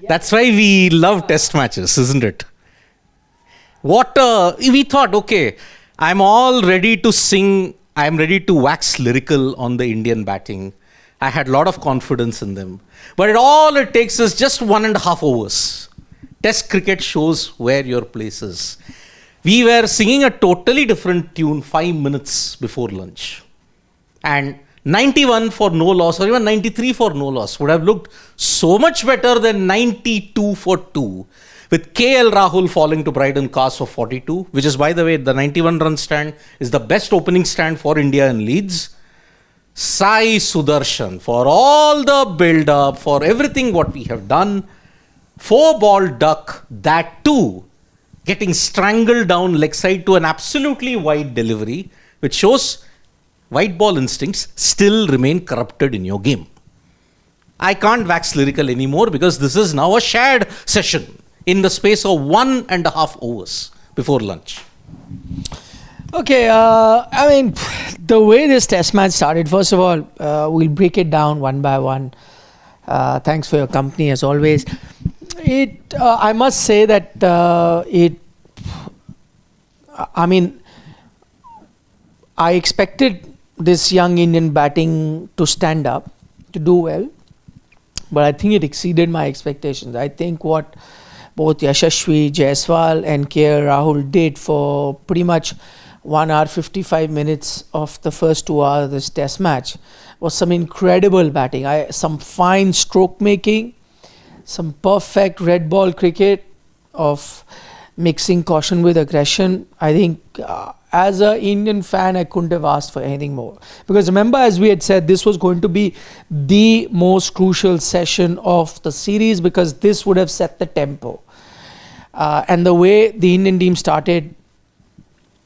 That's why we love test matches, isn't it? We thought, okay, I'm all ready to sing. I'm ready to wax lyrical on the Indian batting. I had a lot of confidence in them. But all it takes is just 1.5 overs. Test cricket shows where your place is. We were singing a totally different tune 5 minutes before lunch. And 91 for no loss or even 93 for no loss would have looked so much better than 92 for 2. With Rahul falling to Bryden Cast for 42, which is, by the way, the 91 run stand is the best opening stand for India in Leeds. Sudharsan, for all the build-up, for everything what we have done, 4-ball duck, that too, getting strangled down leg side to an absolutely wide delivery, which shows white ball instincts still remain corrupted in your game. I can't wax lyrical anymore because this is now a shared session in the space of 1.5 overs before lunch. Okay, the way this test match started, first of all, we'll break it down one by one. Thanks for your company as always. I must say that I expected this young Indian batting to stand up, to do well, but I think it exceeded my expectations. I think what both Yashasvi, JAISWAL and Rahul did for pretty much 1 hour 55 minutes of the first 2 hours of this test match was some incredible batting. Some fine stroke making, some perfect red ball cricket of mixing caution with aggression. I think as an Indian fan, I couldn't have asked for anything more. Because remember, as we had said, this was going to be the most crucial session of the series because this would have set the tempo. And the way the Indian team started,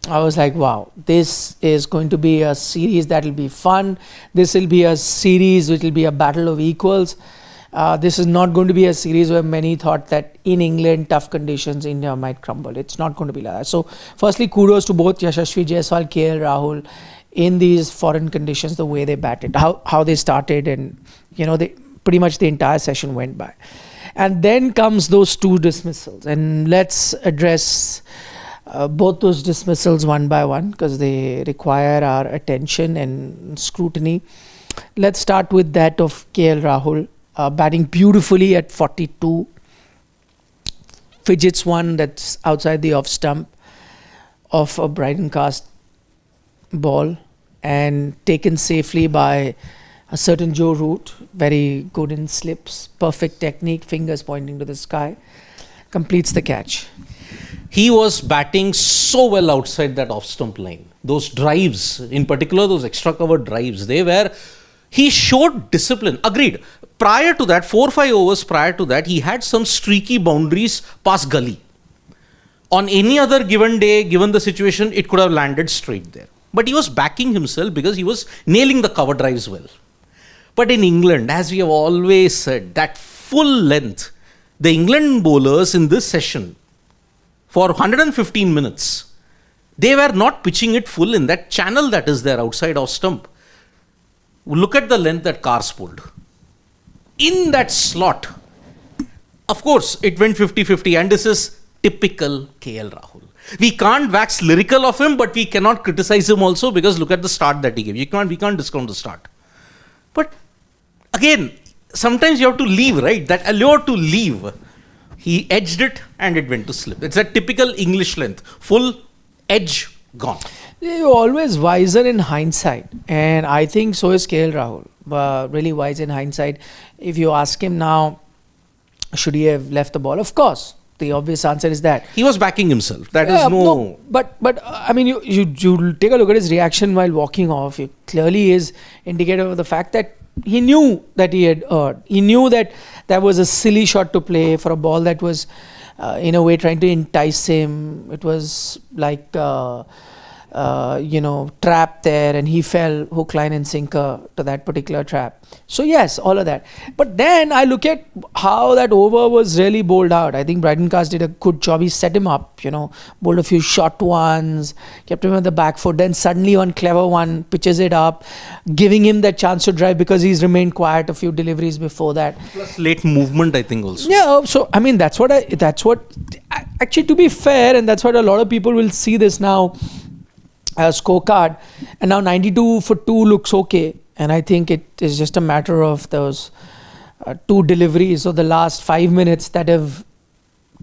I was like, wow, this is going to be a series that will be fun. This will be a series which will be a battle of equals. This is not going to be a series where many thought that in England, tough conditions, India might crumble. It's not going to be like that. So, firstly, kudos to both Yashasvi, JAISWAL, Rahul in these foreign conditions, the way they batted, how they started, and pretty much the entire session went by. And then comes those 2 dismissals, and let's address both those dismissals one by one because they require our attention and scrutiny. Let's start with that of Rahul. Batting beautifully at 42, fidgets one that's outside the off stump of a Bryden Cast ball and taken safely by a certain Joe Root, very good in slips, perfect technique, fingers pointing to the sky, completes the catch. He was batting so well outside that off stump line. Those drives, in particular those extra cover drives, he showed discipline. Agreed. Prior to that, 4-5 overs prior to that, he had some streaky boundaries past gully. On any other given day, given the situation, it could have landed straight there. But he was backing himself because he was nailing the cover drives well. But in England, as we have always said, that full length, the England bowlers in this session, for 115 minutes, they were not pitching it full in that channel that is there outside off stump. Look at the length that Cars pulled. In that slot, of course, it went 50-50, and this is typical Rahul. We can't wax lyrical of him, but we cannot criticize him also because look at the start that he gave. We can't discount the start. But again, sometimes you have to leave, right? That allure to leave. He edged it and it went to slip. It's a typical English length. Full edge gone. You're always wiser in hindsight, and I think so is Rahul. Really wise in hindsight. If you ask him now, should he have left the ball? Of course, the obvious answer is that he was backing himself. That is no. But I mean, you take a look at his reaction while walking off. It clearly is indicative of the fact that he knew that he had erred. He knew that that was a silly shot to play for a ball that was, in a way, trying to entice him. It was like trap there, and he fell hook, line, and sinker to that particular trap. So yes, all of that. But then I look at how that over was really bowled out. I think Bryden Cast did a good job. He set him up, bowled a few short ones, kept him on the back foot. Then suddenly one clever one pitches it up, giving him that chance to drive because he's remained quiet a few deliveries before that. Plus late movement, I think also. Yeah, so I mean that's what actually, to be fair, and that's what a lot of people will see this now scorecard, and now 92 for 2 looks okay, and I think it is just a matter of those 2 deliveries of the last 5 minutes that have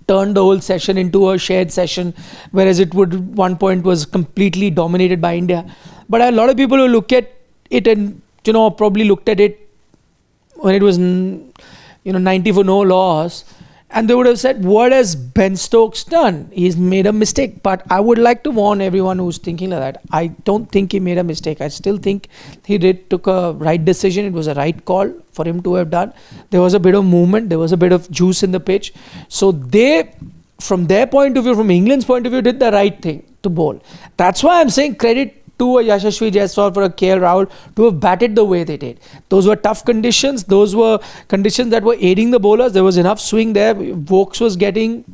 turned the whole session into a shared session, whereas it would one point was completely dominated by India. But a lot of people who look at it and probably looked at it when it was 90 for no loss, and they would have said, what has Ben Stokes done? He's made a mistake. But I would like to warn everyone who's thinking like that. I don't think he made a mistake. I still think he took a right decision. It was a right call for him to have done. There was a bit of movement. There was a bit of juice in the pitch. So they, from their point of view, from England's point of view, did the right thing to bowl. That's why I'm saying credit to a Yashasvi Jaiswal, for a KL Rahul to have batted the way they did. Those were tough conditions. Those were conditions that were aiding the bowlers. There was enough swing there. Vokes was getting,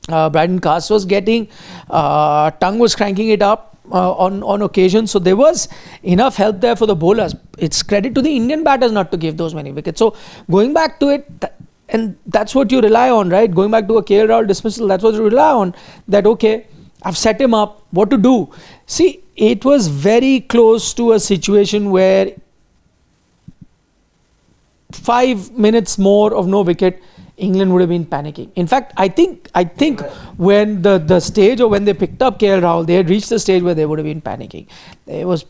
Bryden Cast was getting, Tongue was cranking it up on occasion. So there was enough help there for the bowlers. It's credit to the Indian batters not to give those many wickets. So going back to it, and that's what you rely on, right? Going back to a KL Rahul dismissal, that's what you rely on. That, okay, I've set him up, what to do? See, it was very close to a situation where 5 minutes more of no wicket, England would have been panicking. In fact, I think when the stage, or when they picked up KL Rahul, they had reached the stage where they would have been panicking. It was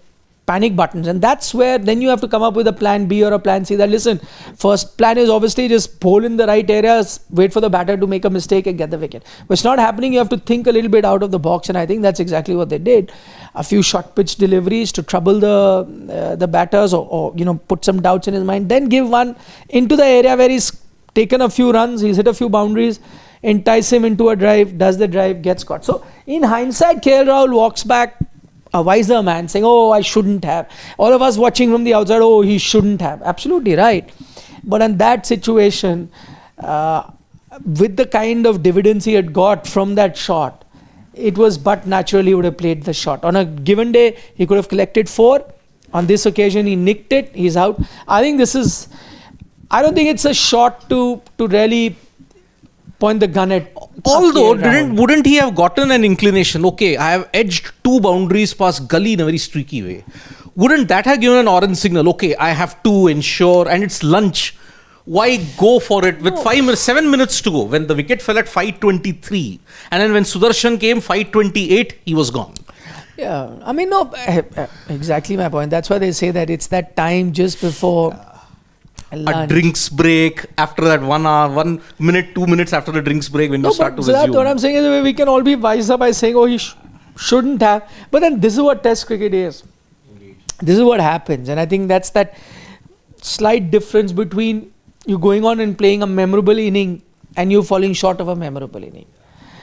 panic buttons, and that's where then you have to come up with a plan B or a plan C. That, listen, first plan is obviously just bowl in the right areas, wait for the batter to make a mistake and get the wicket. But it's not happening. You have to think a little bit out of the box, and I think that's exactly what they did. A few short pitch deliveries to trouble the batters, or put some doubts in his mind. Then give one into the area where he's taken a few runs, he's hit a few boundaries, entice him into a drive, does the drive, gets caught. So in hindsight, KL Rahul walks back a wiser man, saying, oh, I shouldn't have. All of us watching from the outside, oh, he shouldn't have. Absolutely right. But in that situation, with the kind of dividends he had got from that shot, it was but naturally would have played the shot. On a given day, he could have collected 4. On this occasion, he nicked it. He's out. I think I don't think it's a shot to really point the gun at. Although, wouldn't he have gotten an inclination? Okay, I have edged 2 boundaries past Gully in a very streaky way. Wouldn't that have given an orange signal? Okay, I have to ensure, and it's lunch. Why go for it with 7 minutes to go, when the wicket fell at 5:23, and then when Sudharsan came 5:28, he was gone. Yeah, I mean, no, exactly my point. That's why they say that it's that time just before a drinks break, after that 1 hour, 1 minute, 2 minutes after the drinks break, when you start to resume. What I'm saying is, we can all be wise up by saying, oh, he shouldn't have. But then this is what Test cricket is. Indeed. This is what happens. And I think that's that slight difference between you going on and playing a memorable inning and you falling short of a memorable inning.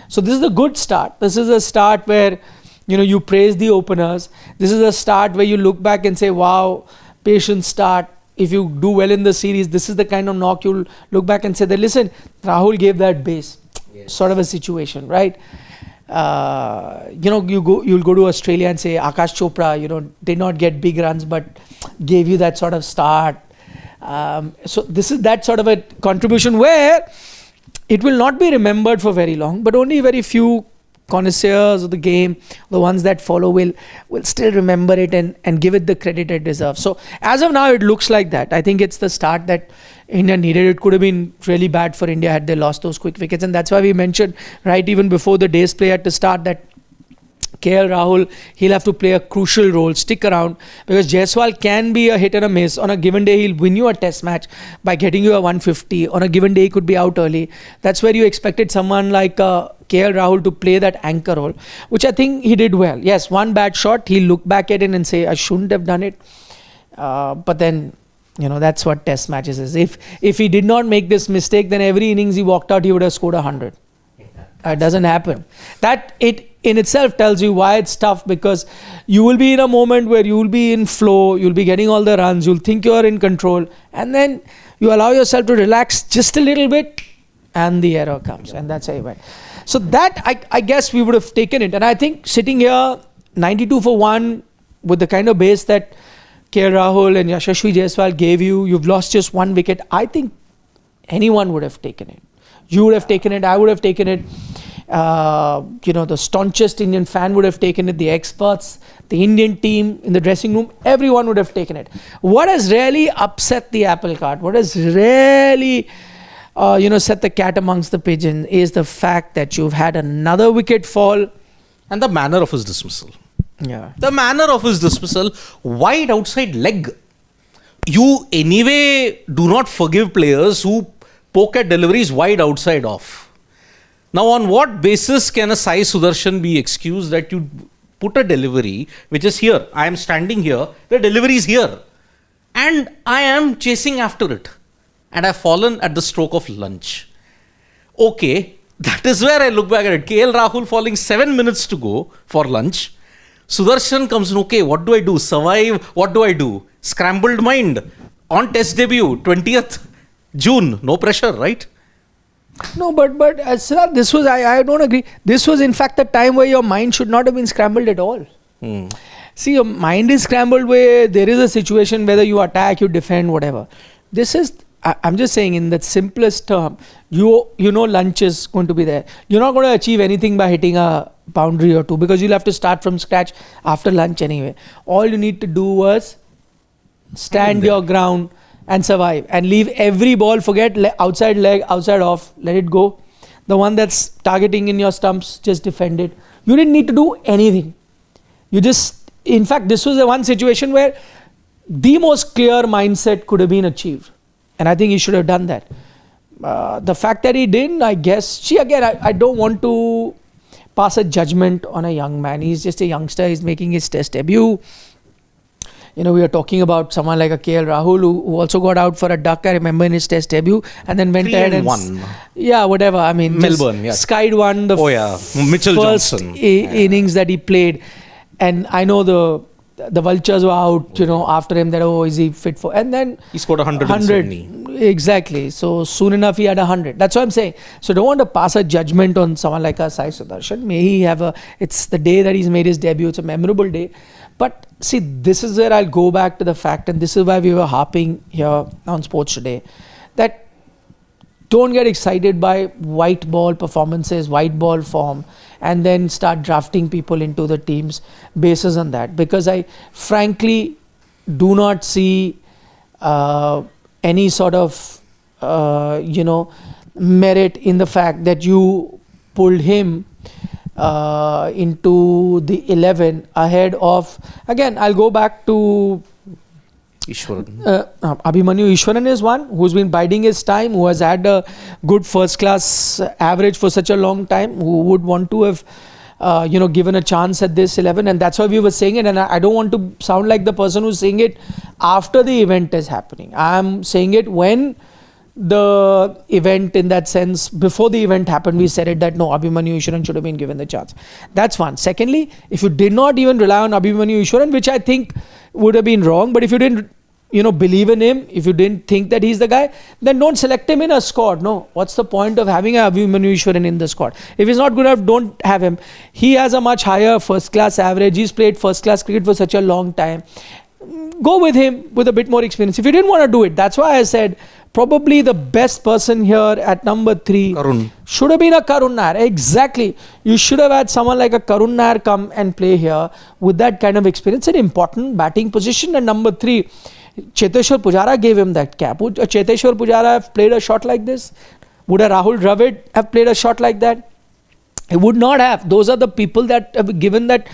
So this is a good start. This is a start where you praise the openers. This is a start where you look back and say, wow, patient start. If you do well in the series, this is the kind of knock you'll look back and say that, listen, Rahul gave that base. Yes. Sort of a situation, right? You'll go to Australia and say Akash Chopra, did not get big runs but gave you that sort of start. So this is that sort of a contribution where it will not be remembered for very long, but only very few connoisseurs of the game, the ones that follow will still remember it and give it the credit it deserves. So as of now, it looks like that. I think it's the start that India needed. It could have been really bad for India had they lost those quick wickets, and that's why we mentioned right even before the day's play at the start that KL Rahul, he'll have to play a crucial role, stick around, because Jaiswal can be a hit and a miss. On a given day, he'll win you a test match by getting you a 150. On a given day, he could be out early. That's where you expected someone like KL Rahul to play that anchor role, which I think he did well. Yes, one bad shot, he'll look back at it and say, I shouldn't have done it. But then, that's what test matches is. If he did not make this mistake, then every innings he walked out, he would have scored 100. It doesn't happen. That it in itself tells you why it's tough, because you will be in a moment where you will be in flow, you'll be getting all the runs, you'll think you're in control, and then you allow yourself to relax just a little bit and the error comes, and that's how you went. So that, I guess we would have taken it. And I think sitting here 92 for 1 with the kind of base that KL Rahul and Yashasvi Jaiswal gave you, you've lost just 1 wicket. I think anyone would have taken it. You would have taken it, I would have taken it. The staunchest Indian fan would have taken it, the experts, the Indian team in the dressing room, everyone would have taken it. What has really upset the apple cart, what has really set the cat amongst the pigeons is the fact that you've had another wicket fall. And the manner of his dismissal. Yeah. The manner of his dismissal, wide outside leg. You anyway do not forgive players who poke at deliveries wide outside off. Now, on what basis can a Sai Sudharsan be excused that you put a delivery which is here? I am standing here, the delivery is here, and I am chasing after it, and I've fallen at the stroke of lunch. Okay, that is where I look back at it. KL Rahul falling 7 minutes to go for lunch. Sudharsan comes in, okay, what do I do? Survive, what do I do? Scrambled mind. On test debut, 20th June, no pressure, right? No, but Siddharth, this was, I don't agree. This was in fact the time where your mind should not have been scrambled at all. See, your mind is scrambled where there is a situation whether you attack, you defend, whatever. This is, I'm just saying in the simplest term, you know lunch is going to be there. You're not going to achieve anything by hitting a boundary or two, because you'll have to start from scratch after lunch anyway. All you need to do was stand your ground and survive, and leave every ball, forget outside leg, outside off, let it go. The one that's targeting in your stumps, just defend it. You didn't need to do anything. You just, in fact, this was the one situation where the most clear mindset could have been achieved. And I think he should have done that. The fact that he didn't, I guess, see again, I don't want to pass a judgment on a young man. He's just a youngster, he's making his test debut. We are talking about someone like a KL Rahul who also got out for a duck, I remember, in his test debut, and then went ahead and 1. Yeah, whatever. I mean, Melbourne, yeah. Skied one, the Mitchell first Johnson. innings that he played. And I know the vultures were out, after him, that, is he fit for? And then he scored 170. Exactly. So soon enough, he had 100. That's what I'm saying. So don't want to pass a judgment on someone like a Sai Sudharsan. May he have it's the day that he's made his debut. It's a memorable day. But see, this is where I'll go back to the fact, and this is why we were harping here on Sports Today, that don't get excited by white ball performances, white ball form, and then start drafting people into the teams basis on that. Because I frankly do not see any sort of, merit in the fact that you pulled him into the 11 ahead of, again, I'll go back to Ishwaran. Abhimanyu Ishwaran is one who's been biding his time, who has had a good first class average for such a long time, who would want to have given a chance at this 11, and that's why we were saying it. And I don't want to sound like the person who's saying it after the event is happening. I'm saying it when the event, in that sense, before the event happened, we said it that no, Abhimanyu Ishwaran should have been given the chance. That's one. Secondly, if you did not even rely on Abhimanyu Ishwaran, which I think would have been wrong, but if you didn't believe in him, if you didn't think that he's the guy, then don't select him in a squad. No, what's the point of having a Abhimanyu Ishwaran in the squad? If he's not good enough, don't have him. He has a much higher first class average. He's played first class cricket for such a long time. Go with him with a bit more experience. If you didn't want to do it, that's why I said probably the best person here at number 3 Karun. should have been a Karun Nair. Exactly. You should have had someone like a Karun Nair come and play here with that kind of experience, an important batting position. And number 3, Cheteshwar Pujara gave him that cap. Would Cheteshwar Pujara have played a shot like this? Would a Rahul Dravid have played a shot like that? He would not have. Those are the people that have given that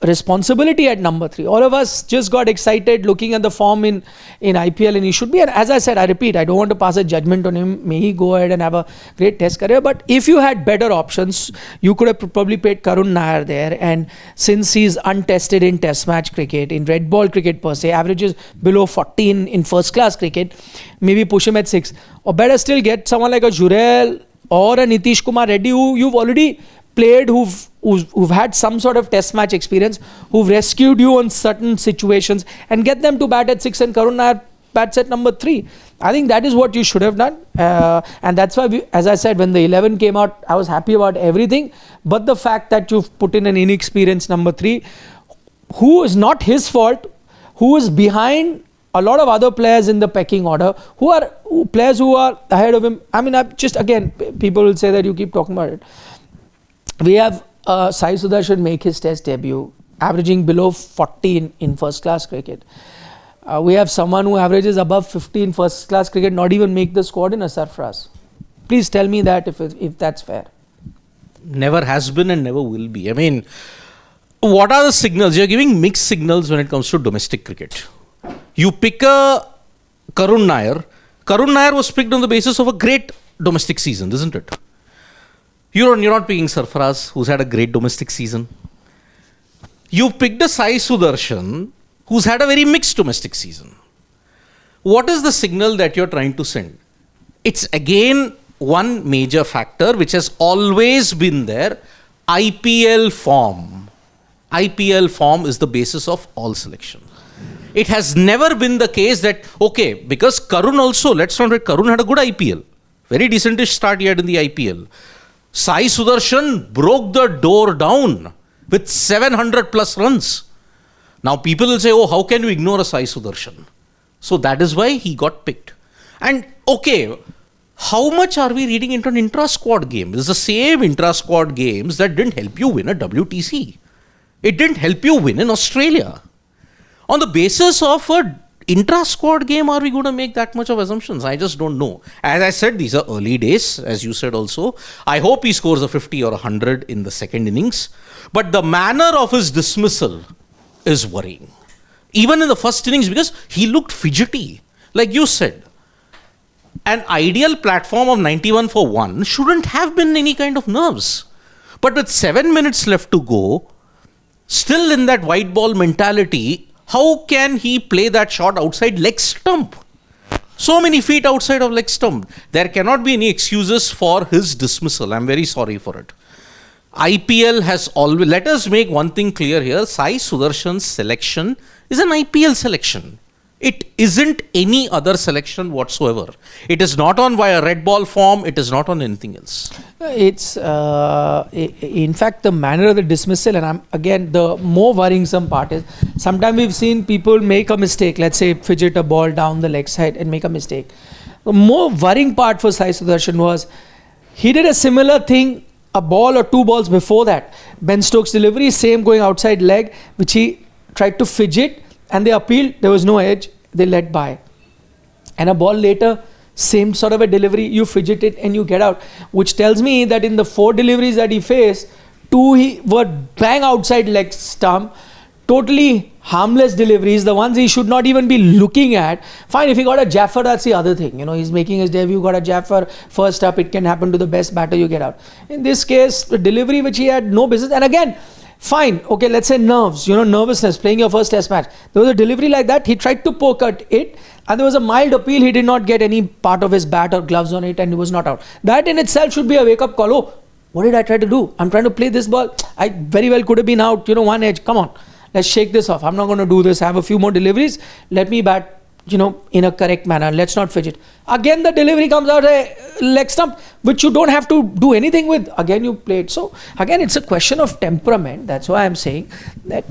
responsibility at number 3. All of us just got excited looking at the form in IPL, and he should be. And as I said, I repeat, I don't want to pass a judgment on him. May he go ahead and have a great test career. But if you had better options, you could have probably played Karun Nair there. And since he's untested in test match cricket, in red ball cricket per se, averages below 40 in first class cricket, maybe push him at 6. Or better still, get someone like a Jurel or a Nitish Kumar Reddy who you've already played, who've had some sort of test match experience, who've rescued you on certain situations, and get them to bat at 6 and Karun Nair bats at number 3. I think that is what you should have done. And that's why, as I said, when the 11 came out, I was happy about everything. But the fact that you've put in an inexperienced number 3, who is not his fault, who is behind a lot of other players in the pecking order, players who are ahead of him. I mean, again, people will say that you keep talking about it. We have Sai Sudharsan make his test debut, averaging below 40 in first class cricket. We have someone who averages above 50 in first class cricket, not even make the squad in a Sarfaraz. Please tell me that if that's fair. Never has been and never will be. I mean, what are the signals? You're giving mixed signals when it comes to domestic cricket. You pick a Karun Nair. Karun Nair was picked on the basis of a great domestic season, isn't it? You're not picking Sarfaraz, who's had a great domestic season. You've picked a Sai Sudharsan, who's had a very mixed domestic season. What is the signal that you're trying to send? It's again one major factor which has always been there. IPL form. IPL form is the basis of all selection. It has never been the case that, okay, because Karun also, let's not forget, Karun had a good IPL. Very decentish start he had in the IPL. Sai Sudharsan broke the door down with 700 plus runs. Now people will say, oh, how can you ignore a Sai Sudharsan? So that is why he got picked. And okay, how much are we reading into an intra-squad game? It's the same intra-squad games that didn't help you win a WTC. It didn't help you win in Australia. On the basis of an intra-squad game, are we going to make that much of assumptions? I just don't know. As I said, these are early days, as you said also. I hope he scores a 50 or 100 in the second innings. But the manner of his dismissal is worrying. Even in the first innings, because he looked fidgety. Like you said, an ideal platform of 91 for 1 shouldn't have been any kind of nerves. But with 7 minutes left to go, still in that white ball mentality, how can he play that shot outside leg stump? So many feet outside of leg stump. There cannot be any excuses for his dismissal. I'm very sorry for it. IPL has always, let us make one thing clear here. Sai Sudharshan's selection is an IPL selection. It isn't any other selection whatsoever. It is not on via red ball form. It is not on anything else. It's, in fact, the manner of the dismissal, and again, the more worrisome part is, sometimes we've seen people make a mistake, let's say fidget a ball down the leg side and make a mistake. The more worrying part for Sai Sudharsan was, he did a similar thing a ball or 2 balls before that. Ben Stokes' delivery, same going outside leg, which he tried to fidget, and they appealed, there was no edge, they let by. And a ball later, same sort of a delivery, you fidget it and you get out, which tells me that in the 4 deliveries that he faced, 2 he were bang outside leg stump, totally harmless deliveries, the ones he should not even be looking at. Fine, if he got a Jaffer, that's the other thing. He's making his debut, got a Jaffer, first up, it can happen to the best batter, you get out. In this case, the delivery which he had no business, and again, fine, okay, let's say nerves, nervousness, playing your first test match. There was a delivery like that, he tried to poke at it, and there was a mild appeal, he did not get any part of his bat or gloves on it, and he was not out. That in itself should be a wake-up call. Oh, what did I try to do? I'm trying to play this ball. I very well could have been out, 1 edge. Come on, let's shake this off. I'm not going to do this. I have a few more deliveries. Let me bat, in a correct manner. Let's not fidget. Again, the delivery comes out a leg stump, which you don't have to do anything with. Again, you play it. So, again, it's a question of temperament. That's why I'm saying that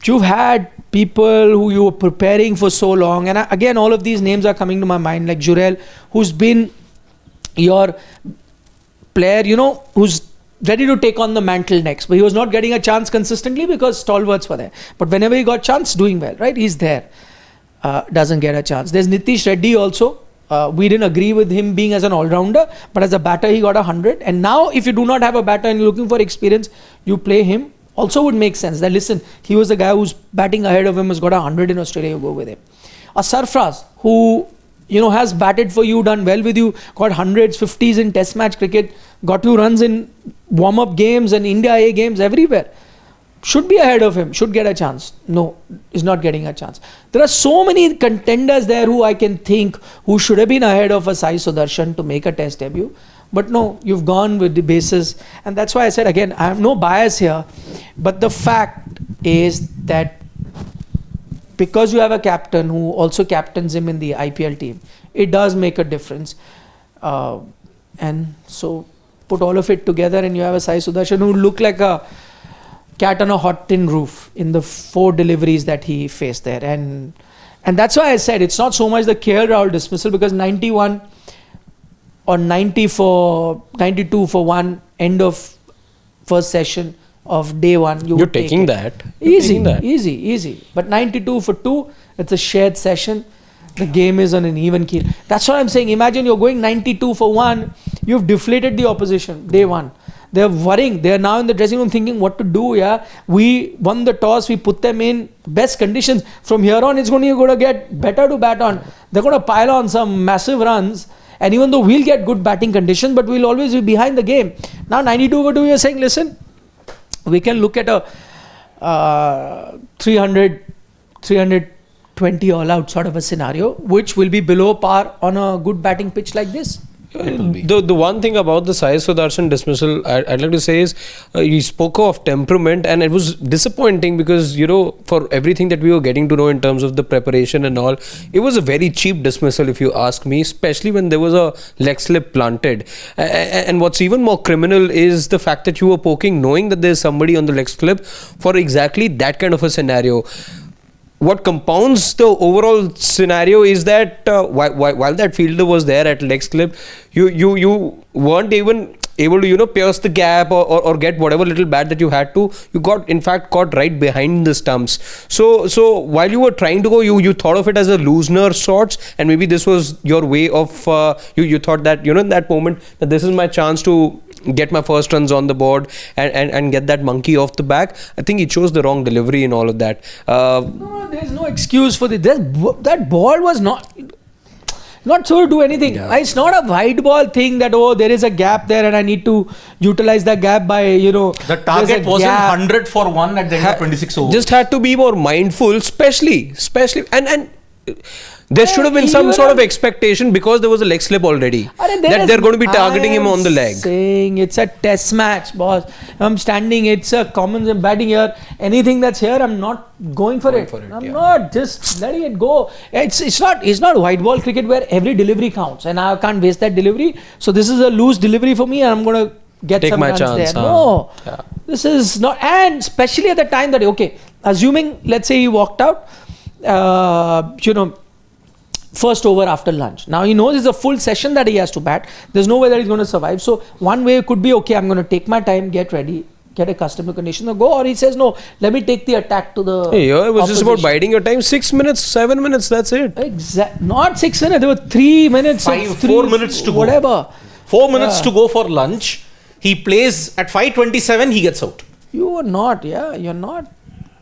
you've had people who you were preparing for so long. And again, all of these names are coming to my mind, like Jurel, who's been your player, who's ready to take on the mantle next. But he was not getting a chance consistently because stalwarts were there. But whenever he got chance, doing well, right? He's there. Doesn't get a chance. There's Nitish Reddy also. We didn't agree with him being as an all-rounder, but as a batter, he got 100. And now, if you do not have a batter and you're looking for experience, you play him. Also would make sense. That listen, he was the guy who's batting ahead of him, has got 100 in Australia, you go with him. A Sarfaraz, who has batted for you, done well with you, got 100s, 50s in test match cricket, got you runs in warm-up games and India A games everywhere. should be ahead of him, should get a chance. No, is not getting a chance. There are so many contenders there who I can think who should have been ahead of a Sai Sudarshan to make a test debut. But no, you've gone with the basis. And that's why I said again, I have no bias here. But the fact is that because you have a captain who also captains him in the IPL team, it does make a difference. And so put all of it together and you have a Sai Sudarshan who looked like a cat on a hot tin roof in the 4 deliveries that he faced there. And that's why I said it's not so much the KL Rahul dismissal, because 91 or 92 for one end of first session of day one. You're taking that. Easy. But 92 for 2, it's a shared session. The game is on an even keel. That's what I'm saying. Imagine you're going 92 for 1. You've deflated the opposition day one. They're worrying. They're now in the dressing room thinking what to do. Yeah, we won the toss. We put them in best conditions. From here on, it's going to get better to bat on. They're going to pile on some massive runs. And even though we'll get good batting conditions, but we'll always be behind the game. Now 92 over 2, you're saying, listen, we can look at a 320 all out sort of a scenario, which will be below par on a good batting pitch like this. The one thing about the Sai Sudarshan dismissal I'd like to say is you spoke of temperament, and it was disappointing because, you know, for everything that we were getting to know in terms of the preparation and all, it was a very cheap dismissal if you ask me, especially when there was a leg slip planted. And what's even more criminal is the fact that you were poking knowing that there's somebody on the leg slip for exactly that kind of a scenario. What compounds the overall scenario is that while that fielder was there at leg slip, you weren't even able to, you know, pierce the gap or get whatever little bat that you had to. You got, in fact, caught right behind the stumps. So while you were trying to go, you thought of it as a loosener sorts, and maybe this was your way of you thought that, you know, in that moment that this is my chance to get my first runs on the board and get that monkey off the back. I think he chose the wrong delivery in all of that. No, there's no excuse for this. That ball was not so to do anything. Yeah. It's not a wide ball thing that, oh, there is a gap there and I need to utilize that gap by, you know. The target wasn't 100 for 1 at the end of 26 overs. Just had to be more mindful, especially and there should have been some sort of expectation because there was a leg slip already that they're going to be targeting him on the leg. Saying it's a test match, boss. I'm standing. It's a common batting here. Anything that's here, I'm not going for it. I'm not just letting it go. It's not white ball cricket where every delivery counts, and I can't waste that delivery. So this is a loose delivery for me, and I'm going to get Take some my runs chance, there. No, this is not. And especially at the time that, okay, assuming let's say he walked out, first over after lunch. Now he knows it's a full session that he has to bat. There's no way that he's going to survive. So one way could be, okay, I'm going to take my time, get ready, get accustomed to conditions, or go. Or he says, no, let me take the attack to the it was opposition. just about biding your time. 6 minutes, 7 minutes, that's it. Not 6 minutes. There were 3 minutes. 4 minutes to go. Whatever. 4 minutes to go for lunch. He plays at 5:27. He gets out. You are not. Yeah, you're not.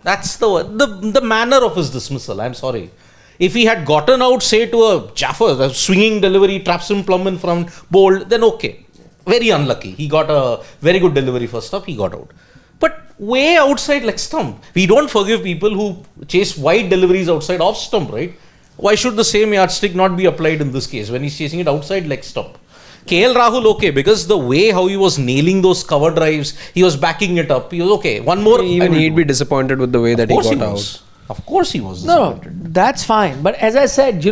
That's the manner of his dismissal. I'm sorry. If he had gotten out, say, to a Jaffer, a swinging delivery, traps him plumb in front, bowled, then okay. Very unlucky. He got a very good delivery first up, he got out. But way outside leg stump. We don't forgive people who chase wide deliveries outside off stump, right? Why should the same yardstick not be applied in this case when he's chasing it outside leg stump? KL Rahul, okay, because the way how he was nailing those cover drives, he was backing it up. He was okay. One more. Even he'd be disappointed with the way that he got out. Of course he was disappointed. No, that's fine. But as I said,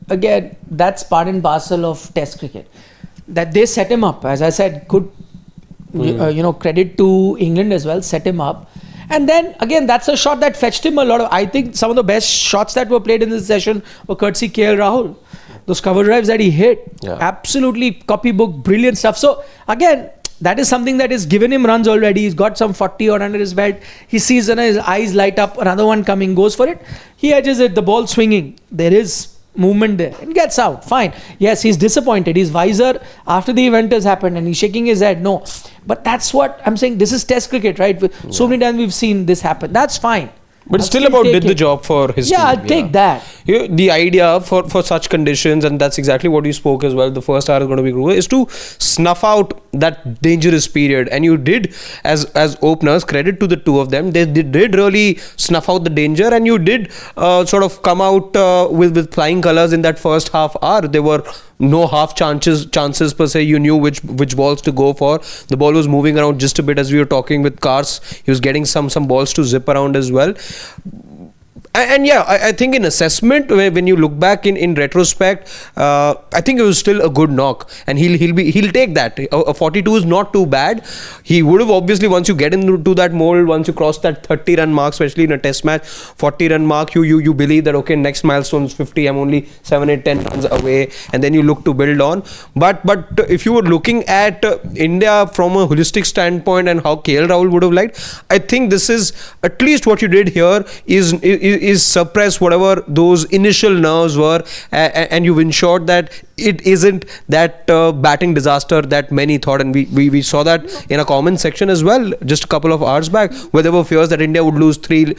again, that's part and parcel of Test cricket. That they set him up. As I said, good, credit to England as well, set him up. And then, again, that's a shot that fetched him a lot of, I think some of the best shots that were played in this session were courtesy KL Rahul. Those cover drives that he hit, absolutely copybook, brilliant stuff. So, again, that is something that has given him runs already. He's got some 40 odd under his belt. He sees his eyes light up, another one coming, goes for it. He edges it, the ball swinging. There is movement there and gets out. Fine. Yes, he's disappointed. His visor after the event has happened and he's shaking his head. No. But that's what I'm saying. This is Test cricket, right? So many times we've seen this happen. That's fine. But I'll still still about take did the it. job for his team. Yeah, I'll take that. The idea for such conditions, and that's exactly what you spoke as well, the first hour is going to be crucial, is to snuff out that dangerous period. And you did, as openers, credit to the two of them, they did really snuff out the danger, and you did sort of come out with flying colours in that first half hour. There were no half chances per se. You knew which balls to go for. The ball was moving around just a bit as we were talking with Cars. He was getting some balls to zip around as well. And yeah, I think in assessment, when you look back in retrospect, I think it was still a good knock, and he'll take that. A 42 is not too bad. He would have obviously, once you get into that mold, once you cross that 30 run mark, especially in a test match, 40 run mark, you believe that okay, next milestone is 50. I'm only 7, 8, 10 runs away, and then you look to build on. But if you were looking at India from a holistic standpoint and how KL Rahul would have liked, I think this is at least what you did here is suppress whatever those initial nerves were, and you've ensured that it isn't that batting disaster that many thought. And we saw that in a comment section as well just a couple of hours back, where there were fears that India would lose 3.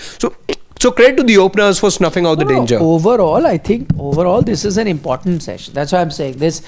So credit to the openers for snuffing out the danger. Overall, I think this is an important session. That's why I'm saying this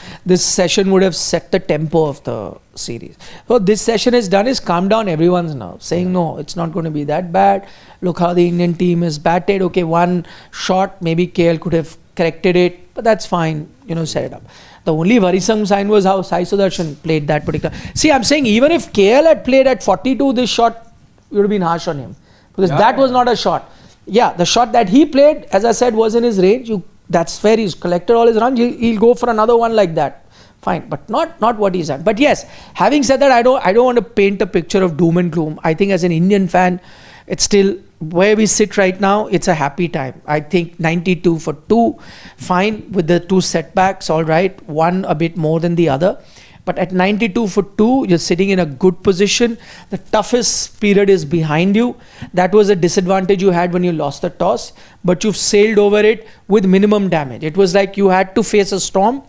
session would have set the tempo of the series. So this session has done is calm down everyone's nerves, saying no, it's not going to be that bad. Look how the Indian team is batted. Okay, one shot, maybe KL could have corrected it, but that's fine. Set it up. The only worrisome sign was how Sai Sudharsan played that particular. See, I'm saying even if KL had played at 42, this shot would have been harsh on him, because that was not a shot. Yeah, the shot that he played, as I said, was in his range. That's fair. He's collected all his runs. He'll go for another one like that. Fine, but not what he's done. But yes, having said that, I don't want to paint a picture of doom and gloom. I think as an Indian fan, it's still where we sit right now. It's a happy time. I think 92 for 2, fine with the 2 setbacks. All right, one a bit more than the other. But at 92 for 2, you're sitting in a good position. The toughest period is behind you. That was a disadvantage you had when you lost the toss, but you've sailed over it with minimum damage. It was like you had to face a storm,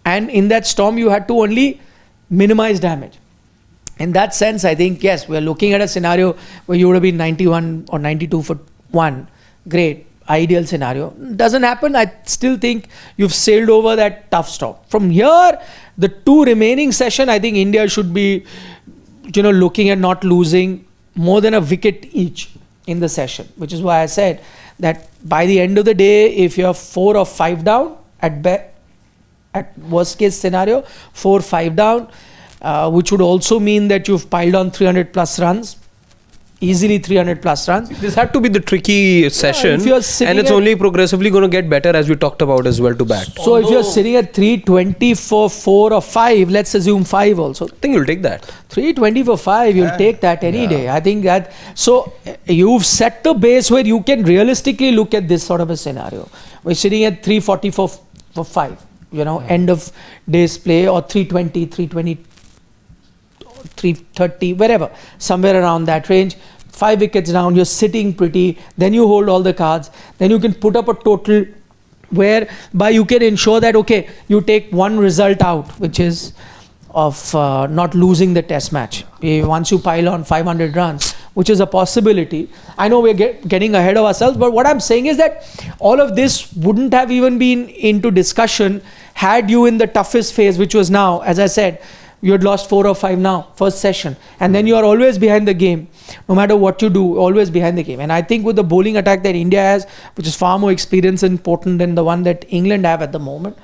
and in that storm, you had to only minimize damage. In that sense, I think, yes, we're looking at a scenario where you would have been 91 or 92 for 1. Great. Ideal scenario. Doesn't happen. I still think you've sailed over that tough storm. From here, the 2 remaining session, I think India should be, looking at not losing more than a wicket each in the session, which is why I said that by the end of the day, if you're 4 or 5 down at worst case scenario, 4 or 5 down, which would also mean that you've piled on 300 plus runs. Easily 300 plus runs. This had to be the tricky session, and it's only progressively going to get better as we talked about as well to bat. So if you're sitting at 320 for 4 or 5, let's assume 5 also. I think you'll take that. 320 for 5, you'll take that any day. I think that, so you've set the base where you can realistically look at this sort of a scenario. We're sitting at 340 for 5, end of day's play, or 320, 330, wherever, somewhere around that range. 5 wickets down, you're sitting pretty, then you hold all the cards, then you can put up a total whereby you can ensure that, okay, you take one result out, which is of not losing the test match. Once you pile on 500 runs, which is a possibility. I know we're getting ahead of ourselves, but what I'm saying is that all of this wouldn't have even been into discussion had you in the toughest phase, which was now, as I said, you had lost 4 or 5 now, first session. And then you are always behind the game. No matter what you do, always behind the game. And I think with the bowling attack that India has, which is far more experienced and potent than the one that England have at the moment,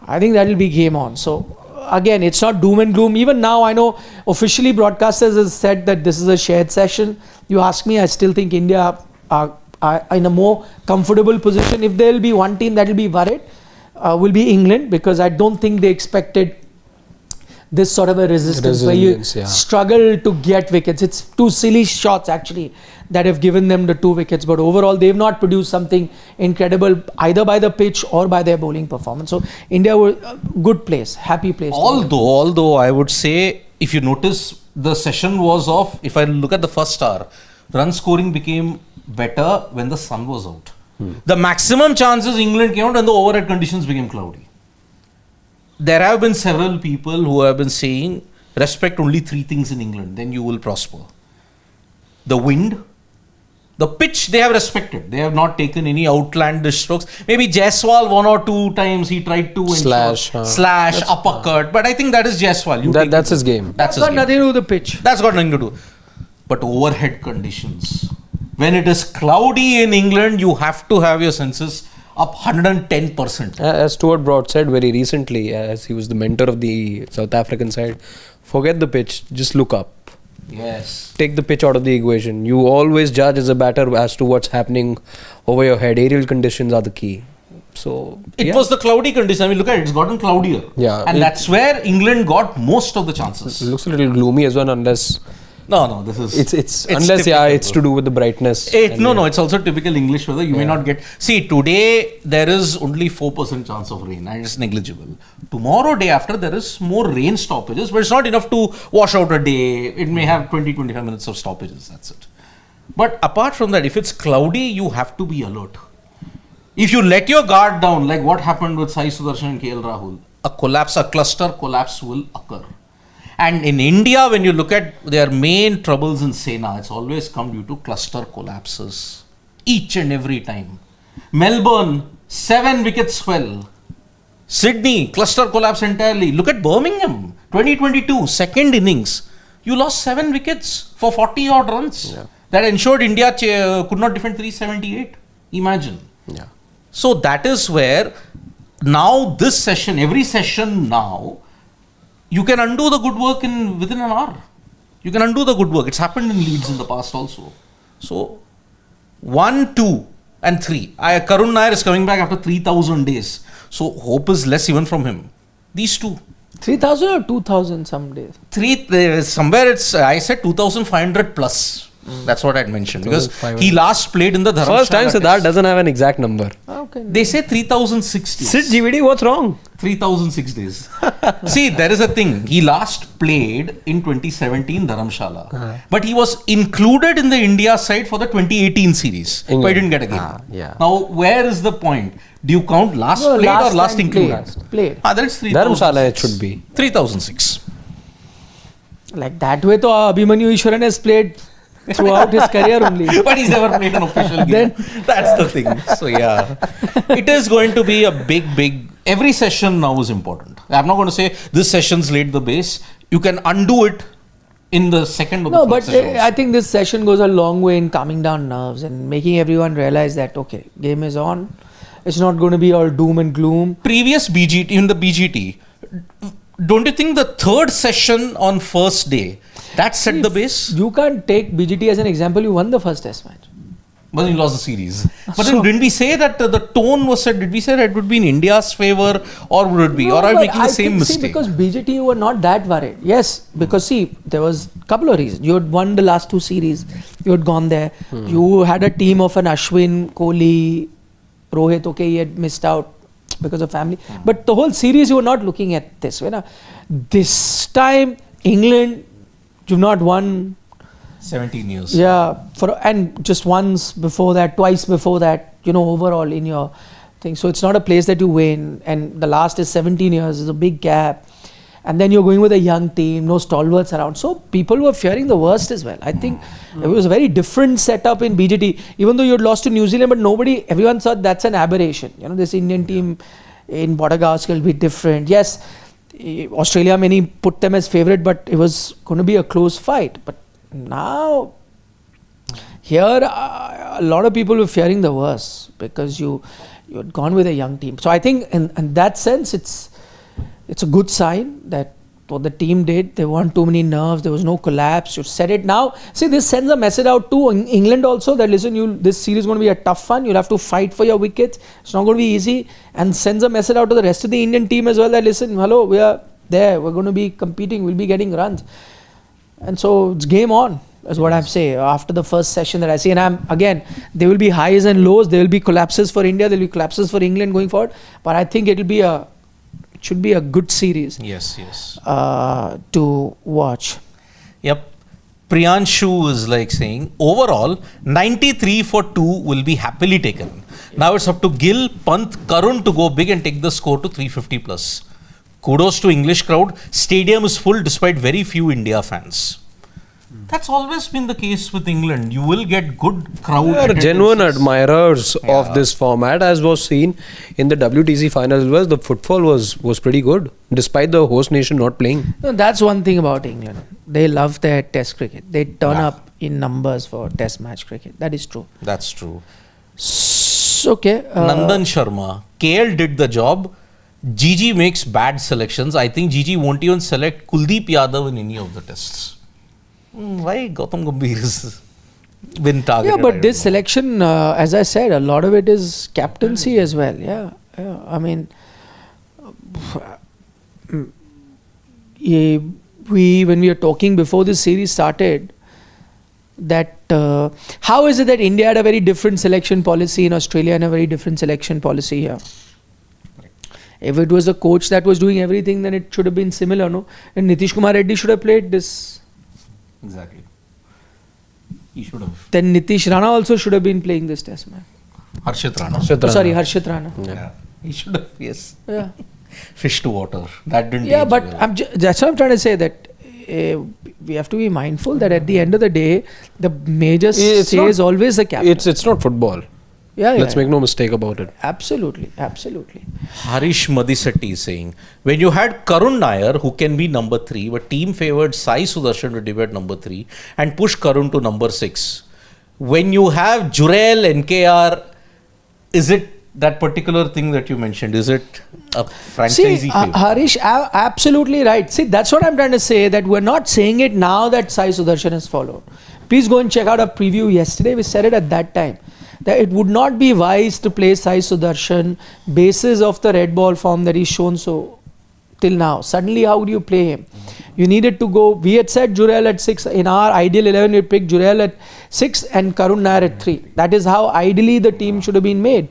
I think that will be game on. So again, it's not doom and gloom. Even now, I know officially broadcasters have said that this is a shared session. You ask me, I still think India are in a more comfortable position. If there will be one team that will be worried, will be England, because I don't think they expected this sort of a resilience where you struggle to get wickets. It's 2 silly shots actually that have given them the 2 wickets, but overall they've not produced something incredible either by the pitch or by their bowling performance. So India were a good place, happy place. Although I would say, if you notice, the session was off. If I look at the first hour, run scoring became better when the sun was out. The maximum chances England came out and the overhead conditions became cloudy. There have been several people who have been saying, respect only 3 things in England, then you will prosper. The wind, The pitch they have respected. They have not taken any outlandish strokes. Maybe Jaiswal 1 or 2 times he tried to slash uppercut. But I think that is Jaiswal. That's his game. That's got nothing to do with the pitch. That's got nothing to do. But overhead conditions. When it is cloudy in England, you have to have your senses up 110%. As Stuart Broad said very recently, as he was the mentor of the South African side, forget the pitch, just look up. Yes. Take the pitch out of the equation. You always judge as a batter as to what's happening over your head. Aerial conditions are the key. So it was the cloudy condition. I mean, look at it. It's gotten cloudier. Yeah. And that's where England got most of the chances. It looks a little gloomy as well, unless... No, this is... It's unless, it's to do with the brightness. It's also typical English weather. You may not get... See, today there is only 4% chance of rain and it's negligible. Tomorrow, day after, there is more rain stoppages, but it's not enough to wash out a day. It may have 20-25 minutes of stoppages, that's it. But apart from that, if it's cloudy, you have to be alert. If you let your guard down, like what happened with Sai Sudharsan and Rahul, a cluster collapse will occur. And in India, when you look at their main troubles in Sena, it's always come due to cluster collapses. Each and every time. Melbourne, 7 wickets fell. Sydney, cluster collapse entirely. Look at Birmingham, 2022, second innings. You lost 7 wickets for 40 odd runs. Yeah. That ensured India could not defend 378. Imagine. Yeah. So that is where now this session, every session now, you can undo the good work within an hour. You can undo the good work. It's happened in Leeds in the past also. So 1, 2 and 3. Karun Nair is coming back after 3,000 days. So hope is less even from him. These two. 3,000 or 2,000 some days? Somewhere it's, I said 2,500 plus. That's what I had mentioned. Because he last played in the Dharamshala First time Siddharth doesn't have an exact number. Okay. They say 3,006 days. Sid GVD, what's wrong? 3,006 days. See, there is a thing. He last played in 2017 Dharamshala. But he was included in the India side for the 2018 series. England. But he didn't get a game. Yeah. Now, where is the point? Do you count last played or last included? Played. That's 3,006. Dharamshala it should be. 3,006. Like that way, to Abhimanyu Ishwaran has played throughout his career only. But he's never played an official game. That's the thing. So yeah, it is going to be a big, every session now is important. I'm not going to say this session's laid the base. You can undo it in the second or the third session. I think this session goes a long way in calming down nerves and making everyone realize that, okay, game is on. It's not going to be all doom and gloom. Previous BGT, in the BGT, don't you think the third session on first day, that set the base? You can't take BGT as an example. You won the first test match. But you lost the series. But then didn't we say that the tone was set? Did we say that it would be in India's favor or would it be? No, or are we making the I same think, mistake? because BGT you were not that worried. Yes, because there was a couple of reasons. You had won the last 2 series. You had gone there. You had a team of an Ashwin, Kohli, Rohit. Okay, he had missed out because of family. But the whole series you were not looking at this way. Na? This time, England, you've not won 17 years. Yeah, and just once before that, twice before that, overall in your thing. So it's not a place that you win. And the last is 17 years, is a big gap. And then you're going with a young team, no stalwarts around. So people were fearing the worst as well. I think it was a very different setup in BGT. Even though you had lost to New Zealand, but everyone thought that's an aberration. This Indian team in Border Gavaskar will be different. Yes, Australia, many put them as favourite, but it was going to be a close fight. But now, here, a lot of people were fearing the worst because you had gone with a young team. So I think in that sense, it's a good sign that what the team did, there weren't too many nerves, there was no collapse, you said it now. See, this sends a message out to England also that listen, this series is going to be a tough one, you'll have to fight for your wickets, it's not going to be easy, and sends a message out to the rest of the Indian team as well that listen, hello, we are there, we're going to be competing, we'll be getting runs. And so it's game on, is what I'm saying, after the first session that I see. And again, there will be highs and lows, there will be collapses for India, there will be collapses for England going forward, but I think it should be a good series. Yes. To watch. Yep. Priyanshu is like saying, overall, 93 for 2 will be happily taken. Now it's up to Gill, Pant, Karun to go big and take the score to 350 plus. Kudos to English crowd. Stadium is full despite very few India fans. That's always been the case with England. You will get good crowd. We are genuine admirers of this format, as was seen in the WTC final as well. The footfall was pretty good, despite the host nation not playing. No, that's one thing about England. They love their test cricket. They turn up in numbers for test match cricket. That is true. That's true. Okay. Nandan Sharma. KL did the job. Gigi makes bad selections. I think Gigi won't even select Kuldeep Yadav in any of the tests. Why Gautam Gambhir is been targeted? Yeah, but this selection, as I said, a lot of it is captaincy as well. Yeah. I mean, when we were talking before this series started, that how is it that India had a very different selection policy in Australia and a very different selection policy here? If it was a coach that was doing everything, then it should have been similar, no? And Nitish Kumar Reddy should have played this. Exactly. He should have. Then Nitish Rana also should have been playing this test match. Harshit Rana. Harshit Rana. Yeah. He should have, yes. Yeah. Fish to water. That didn't Yeah, age but well. that's what I'm trying to say, that we have to be mindful that at the end of the day, the major say is always the captain. It's not football. Let's make no mistake about it. Absolutely. Harish Madhisetti is saying, when you had Karun Nair, who can be number 3, but team favoured Sai Sudarshan to debate number 3 and push Karun to number 6. When you have Jurel, NKR, is it that particular thing that you mentioned? Is it a franchisee favourite? Harish, absolutely right. See, that's what I'm trying to say, that we're not saying it now that Sai Sudarshan has followed. Please go and check out our preview yesterday. We said it at that time, that it would not be wise to play Sai Sudarshan basis of the red ball form that he's shown so till now. Suddenly, how would you play him? You needed to go. We had said Jurel at 6. In our ideal 11, we picked Jurel at 6 and Karun Nair at 3. That is how ideally the team should have been made.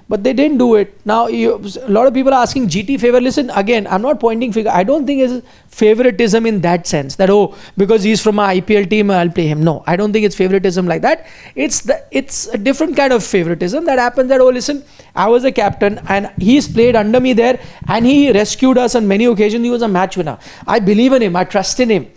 But they didn't do it. Now, a lot of people are asking GT favor. Listen, again, I'm not pointing finger. I don't think it's favoritism in that sense. That, because he's from my IPL team, I'll play him. No, I don't think it's favoritism like that. It's a different kind of favoritism that happens that, listen, I was a captain and he's played under me there and he rescued us on many occasions. He was a match winner. I believe in him. I trust in him.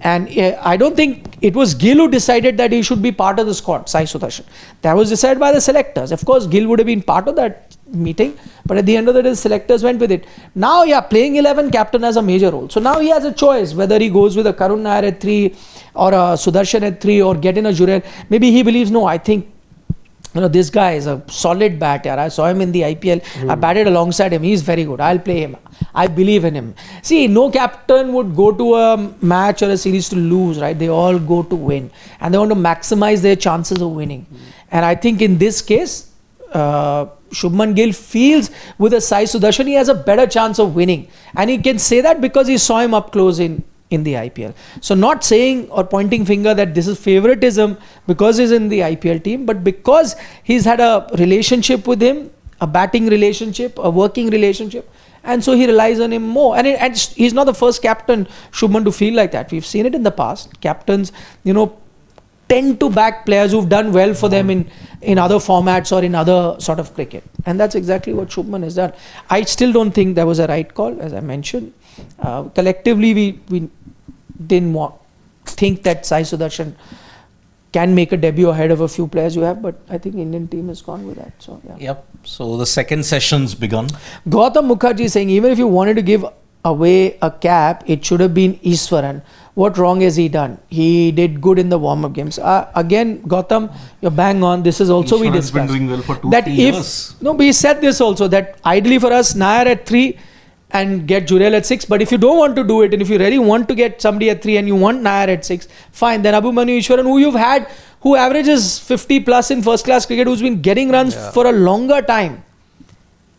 And I don't think it was Gill who decided that he should be part of the squad, Sai Sudarshan. That was decided by the selectors. Of course, Gill would have been part of that meeting, but at the end of the day, the selectors went with it. Now, playing 11, captain has a major role. So now he has a choice whether he goes with a Karun Nair at 3 or a Sudarshan at 3 or get in a Jurel. Maybe he believes, no, I think this guy is a solid bat. I saw him in the IPL. I batted alongside him. He's very good. I'll play him. I believe in him. See, no captain would go to a match or a series to lose, right? They all go to win. And they want to maximize their chances of winning. And I think in this case, Shubman Gill feels with a Sai Sudarshan, he has a better chance of winning. And he can say that because he saw him up close in the IPL. So not saying or pointing finger that this is favoritism because he's in the IPL team, but because he's had a relationship with him, a batting relationship, a working relationship, and so he relies on him more. And he's not the first captain, Shubman, to feel like that. We've seen it in the past. Captains, tend to back players who've done well for them in other formats or in other sort of cricket. And that's exactly what Shubman has done. I still don't think that was a right call, as I mentioned. Collectively, we didn't think that Sai Sudarshan can make a debut ahead of a few players you have, but I think Indian team has gone with that. So Yep. So the second session's begun. Gautam Mukherjee is saying, even if you wanted to give away a cap, it should have been Iswaran. What wrong has he done? He did good in the warm-up games. Again, Gautam, you're bang on. This is also we discussed. Been doing well for 2-3 years. No, but he said this also, that ideally for us, Nair at 3 and get Jurel at 6. But if you don't want to do it, and if you really want to get somebody at 3 and you want Nair at 6, fine. Then Abhimanyu Ishwaran, who you've had, who averages 50 plus in first class cricket, who's been getting runs for a longer time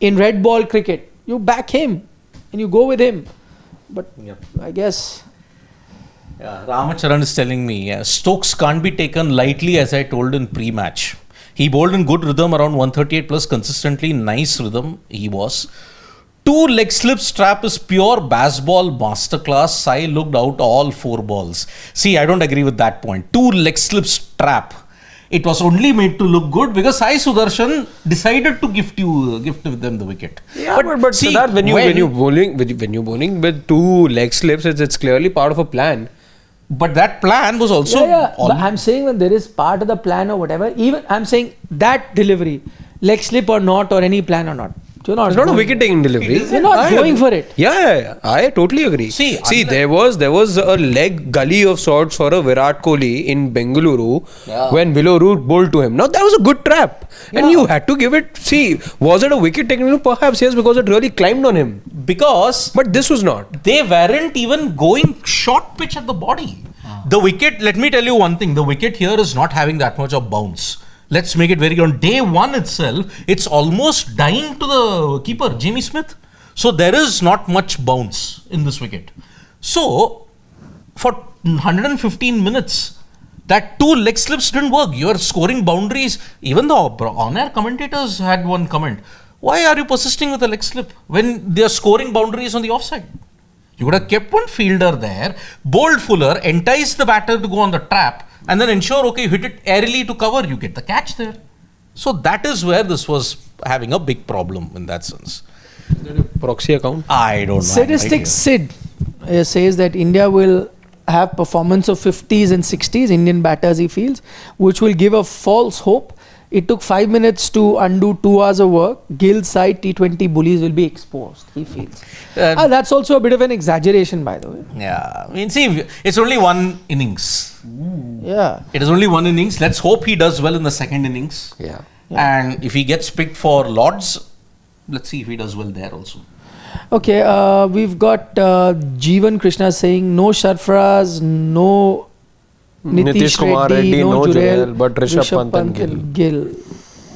in red ball cricket, you back him and you go with him. But I guess... Ramacharan is telling me, Stokes can't be taken lightly, as I told in pre-match. He bowled in good rhythm around 138 plus consistently. Nice rhythm he was. 2 leg slips trap is pure baseball masterclass. Sai looked out all 4 balls. See, I don't agree with that point. 2 leg slips trap. It was only made to look good because Sai Sudarshan decided to gift them the wicket. Yeah, but see, when you're bowling with 2 leg slips, it's clearly part of a plan. But that plan was also. But I'm saying when there is part of the plan or whatever, even I'm saying that delivery, leg slip or not, or any plan or not. You're not It's not a going- wicket taking delivery. You're not going for it. Yeah. I totally agree. See, there was a leg gully of sorts for a Virat Kohli in Bengaluru when Willow Root bowled to him. Now that was a good trap, and you had to give it. See, was it a wicket taking? Perhaps yes, because it really climbed on him. Because But this was not. they weren't even going short pitch at the body. The wicket, let me tell you one thing, the wicket here is not having that much of bounce. Let's make it very clear. On day one itself, it's almost dying to the keeper, Jamie Smith. So there is not much bounce in this wicket. So for 115 minutes, that 2 leg slips didn't work. You are scoring boundaries. Even the on-air commentators had one comment. Why are you persisting with the leg slip when they are scoring boundaries on the offside? You would have kept one fielder there, bowled fuller, enticed the batter to go on the trap, and then ensure, okay, you hit it airily to cover, you get the catch there. So that is where this was having a big problem in that sense. Proxy account. I don't know. Sadistic Sid says that India will have performance of 50s and 60s, Indian batters he feels, which will give a false hope. It took 5 minutes to undo 2 hours of work. Gill side T20 bullies will be exposed, he feels. That's also a bit of an exaggeration, by the way. Yeah, I mean, see, it's only one innings. Yeah. It is only one innings. Let's hope he does well in the second innings. Yeah. And if he gets picked for Lords, let's see if he does well there also. Okay, we've got Jeevan Krishna saying no Sarfaraz, no Nitish Kumar Reddy, Reddy, no no Jurel, Jurel, but Rishabh Pant and Gill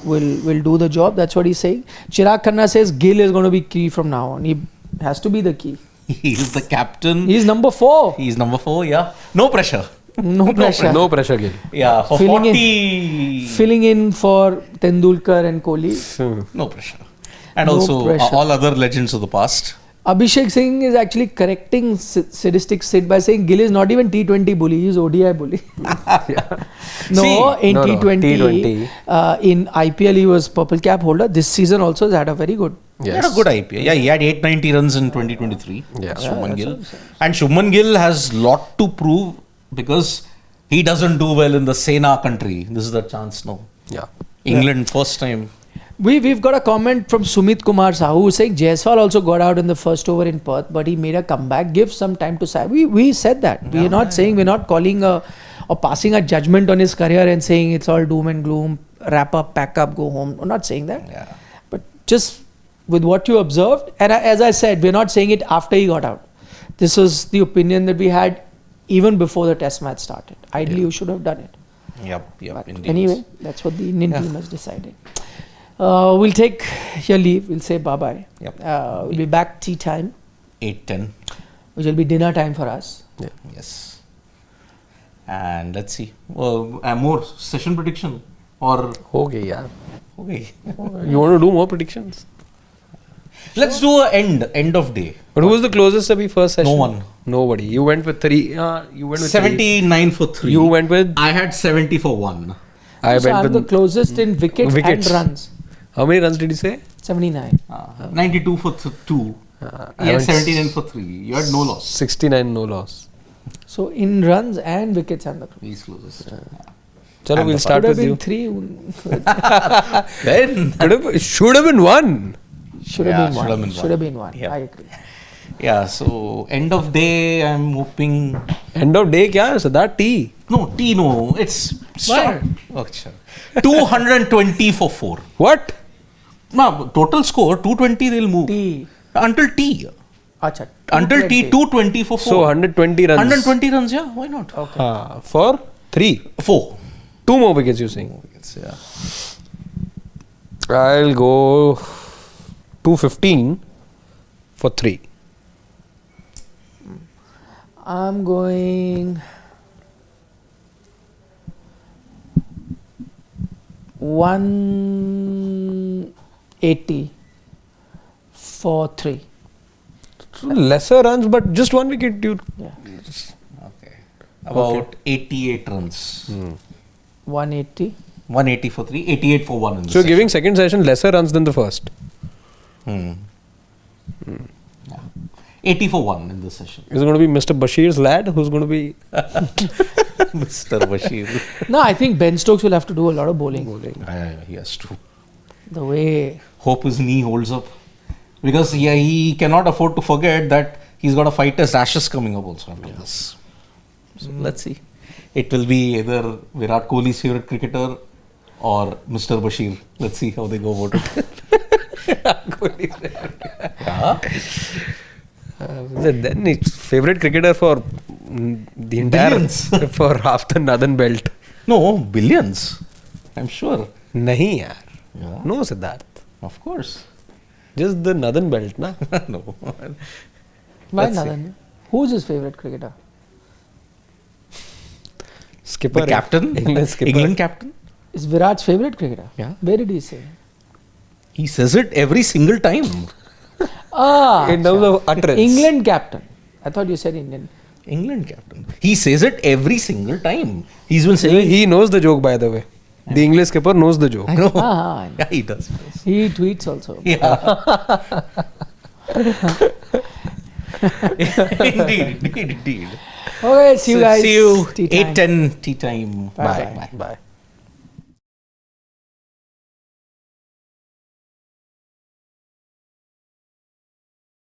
will do the job. That's what he's saying. Chirag Khanna says Gill is going to be key from now on. He has to be the key. He is the captain. He's number 4. He's number 4, yeah. No pressure. No pressure. No pressure, Gill. Yeah, for Filling 40. Filling in for Tendulkar and Kohli. No pressure. And No also pressure. all other legends of the past. Abhishek Singh is actually correcting Sadistic Sid by saying Gill is not even T20 bully, he's ODI bully. No, See, in no, T20, T20. In IPL he was purple cap holder. This season also has had a very good. He had a good IPL. Yeah, he had 890 runs in 2023. Yeah. Shubman Gill. And Shubman Gill has lot to prove because he doesn't do well in the Sena country. This is the chance now. Yeah. England first time. We've got a comment from Sumit Kumar Sahu who is saying JAISWAL also got out in the first over in Perth, but he made a comeback. Give some time to Sai. We said that. We're not saying, we're not calling or passing a judgment on his career and saying it's all doom and gloom, wrap up, pack up, go home. We're not saying that. Yeah. But just with what you observed, and as I said, we're not saying it after he got out. This was the opinion that we had even before the test match started. Ideally, you should have done it. Yep, But indeed. anyway, that's what the Indian team has decided. We'll take your leave. We'll say bye-bye. Yep. We'll be back tea time, 8-10. which will be dinner time for us. Yes. And let's see. More session prediction or Okay, yeah. okay. You want to do more predictions? Let's do a end of day. But who was the closest to be first session? No one. Nobody. You went with 3. You went with 79 for 3. You went with. I had 70 for 1. I So went I'm with. the closest in wickets Wickets. and runs. How many runs did you say? 79. 92 for 2. I He had went 79 for 3. You had no loss. 69, no loss. So in runs and wickets, I'm the closest. He's closest. Chalo, I'm we'll the start Could have with been you. 3. Then Should have been 1. Should have Yeah, been should have 1. been Should have been 1. Yeah. I agree. yeah, so end of day I'm hoping End of day, kya? So that tea. no, it's Why? short. Oh, sure. 220 for 4. What? No, total score 220 they'll move. T. Until T. Acha. Until T 220. 220 for 4. So 120 runs. 120 runs, yeah, why not? Okay. For 3. 4. 2 more wickets, you're saying. Yeah. I'll go 215 for 3. I'm going 180 for 3. So lesser runs, but just 1 wicket, dude. Yeah. Okay. About 88 runs. 180. 180 for 3, 88 for 1 in this So you're giving second session lesser runs than the first. Yeah. 80 for 1 in this session. Is it going to be Mr. Bashir's lad who's going to be Mr. Bashir. No, I think Ben Stokes will have to do a lot of bowling. He has to. The way. Hope his knee holds up. Because he cannot afford to forget that he's got a fight as Ashes coming up also after this. So let's see. It will be either Virat Kohli's favorite cricketer or Mr. Bashir. Let's see how they go about it. Yeah. Then it's favorite cricketer for the entire Billions. for half the northern belt. No, billions. I'm sure. Nahi yaar. Yeah. No, Siddharth. Of course. Just the northern belt, na? No. Why Let's see. Nadan? Who's his favorite cricketer? Skipper. The captain? England skipper. England captain? Is Virat's favorite cricketer? Yeah. Where did he say? He says it every single time. Ah, In terms of utterance. England captain. I thought you said Indian. England captain. He says it every single time. He's been saying He knows the joke, by the way. The English skipper knows the joke. I know. Ah, Yeah, he does. He does. he tweets also. Yeah. Indeed. Okay, see you guys. See you. Tea time. 8:10 tea time. Bye. Bye. Bye.